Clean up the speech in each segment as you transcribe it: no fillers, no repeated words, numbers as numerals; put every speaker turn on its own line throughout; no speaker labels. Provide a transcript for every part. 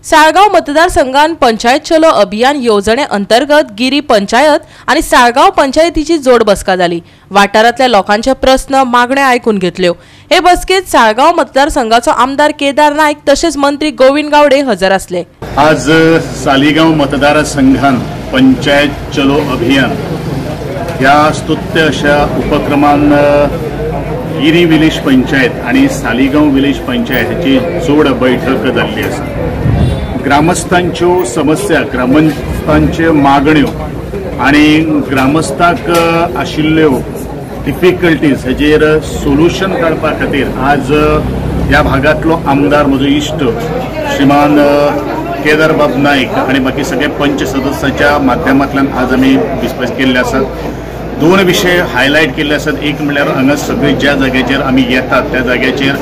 साळगाव मतदारसंघात पंचायत चलो अभियान योजने अंतर्गत गिरी पंचायत आणि साळगाव पंचायतीची जोड बसका झाली। वाठारातल्या लोकांचे प्रश्न मागण्या ऐकून घेतल्यो। हे बसकेत साळगाव मतदारसंघाचो आमदार केदार नाईक तसेच मंत्री गोविंद गावडे हजर असले।
आज साळगाव मतदारसंघात पंचायत चलो अभियान या स्तुत्य अशा उपक्रमान गिरी विलेज पंचायत आणि साळगाव विलेज पंचायतीची जोड बैठक जाल्ली आसा। ग्रामस्थांच्यो समस्या, ग्रामस्थांच्यो मागण्यो आणि ग्रामस्थांक आशिल्ल्यो डिफिकल्टीज हेजेर सोल्यूशन काडपा खातीर आज ह्या भागातलो आमदार म्हजो इश्ट श्रीमान केदार बाब नाईक आणि बाकी सगळे पंच सदस्याच्या माध्यमांतल्यान आज आमी डिस्कस केल्ले आसात। दोन विषय हायलाइट केले आसात। एक म्हणल्यार हांगा सगळे ज्या जाग्याचेर आमी येतात त्या जाग्याचेर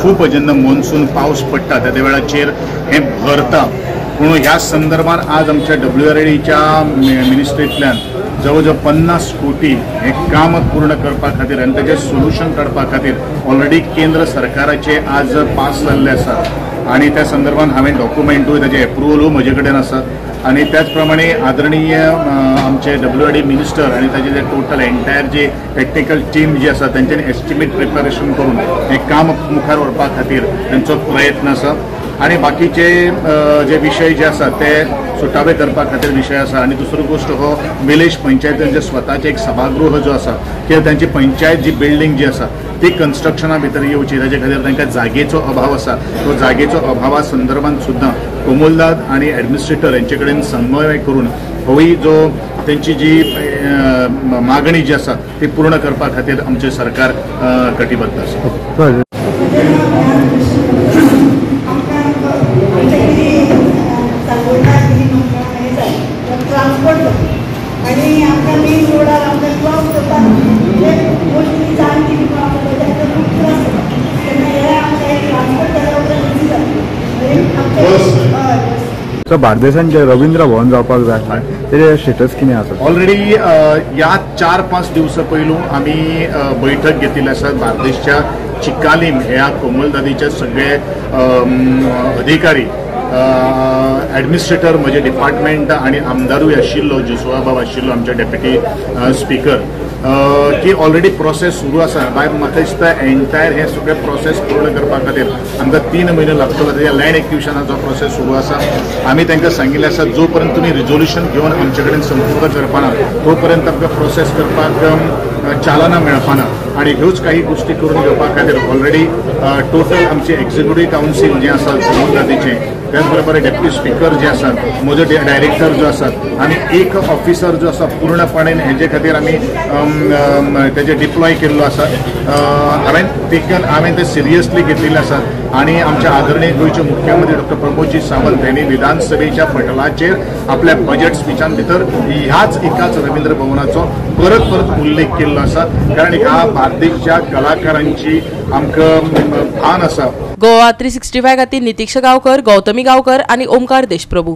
खूप जेन्ना मॉन्सून पावस पडटा त्या वेळाचेर हे भरता, पूण ह्या संदर्भात आज आमच्या WRDच्या मिनिस्ट्रींतल्यान जवळजवळ 50 कोटी हे काम पूर्ण करपा खातीर आनी ताचें सोल्यूशन काडपा खातीर ऑलरेडी केंद्र सरकाराचे आज पास जाल्ले आसा आणि त्या संदर्भात हांवें डॉक्युमेंटूय ताचे एप्रुवलूय म्हजे कडेन आसा। आणि त्याचप्रमाणे आदरणीय आमचे WRD मिनिस्टर आणि ताचे जे टोटल एंटायर जे टेक्निकल टीम जी आसा त्यांच्यानी एस्टिमेट प्रिपरेशन करून हे काम मुखार व्हरपा खातीर त्यांचो प्रयत्न आसा। आणि बाकीचे जे विषय जे आसा ते सुटावे करपा खातीर विषय आसा। आणि दुसरी गोष्ट हो विलेज पंचायतींचे स्वताचे एक सभागृह जो आसा किंवा त्यांची पंचायत जी बिल्डिंग जी आसा ती कन्स्ट्रक्शना भितर येवची, ताचे खातीर तांकां जागेचो अभाव आसा। तो जागेचो अभावा संदर्भात सुद्दां कोमोलदाद आणि ॲडमिनिस्ट्रेटर यांचे कडेन समन्वय करून होई जो त्यांची जी मागणी जी आसा ती पूर्ण करपा खातीर आमचे सरकार कटिबद्ध आसा।
आणि आमच्या मेन रोडार आमच्या क्रॉस करता म्हणजे गोष्टी जाण केली पण आपल्याला त्याचा खूप त्रास होता। त्यांना या आमच्या एक ट्रान्सपोर्ट त्याच्याबद्दल इझी
झाली। बार्देसान जे रवींद्र भवन जावपाक जाय तेजे स्टेटस कितें आसा?
ऑलरेडी या 4-5 दिवसां पयलू आमी बैठक घेतिल्ली आसा। बार्देशच्या चिकालीम ह्या कोमलदादीचे सगळे अधिकारी, ॲडमिनिस्ट्रेटर म्हजे डिपार्टमेंट आणि आमदारूय आशिल्लो जोसुआ बाब आशिल्लो आमचे डेप्युटी स्पीकर की ऑलरेडी प्रोसेस सुरू आसा। भायर म्हाका दिसता एंटायर हे सगळे प्रोसेस पूर्ण करपा खातीर आमकां 3 म्हयने लागतलो। ताच्या लँड एक्विजिशनाचो प्रोसेस सुरू आसा। आमी तांकां सांगिल्लें आसा जो पर्यंत तुमी रिजोल्यूशन घेवन आमचे कडेन संपर्क करपाना तो पर्यंत आमकां प्रोसेस करपाक चालना मेळपाना। आणि ह्योच काही गोष्टी करून घेवपा खातीर ऑलरेडी टोटल आमचे एक्झिक्युटिव्ह काउन्सील जे आसा कोमलदादीचे, त्याचबरोबर डेप्युटी स्पीकर जे आसात, म्हजो डायरेक्टर जो आसात आणि एक ऑफिसर जो आसा पूर्णपणे हेजे खातीर आमी तेजे डिप्लॉय केल्लो आसा। हांवें ते सिरियसली घेतिल्ले आसात। आणि आमच्या आदरणीय गोयचे मुख्यमंत्री डॉ. प्रमोदजी सावंत यांनी विधानसभेच्या पटलाचेर आपल्या बजेट स्पिचान भितर ह्याच एकाच रवींद्र भवनाचो परत उल्लेख केल्लो आसा, कारण ह्या बार्देशच्या कलाकारांची आमकां भान आसा।
गोवा 365 खातीर नितीक्ष गावकर, गौतमी गावकर आणि ओमकार देशप्रभू।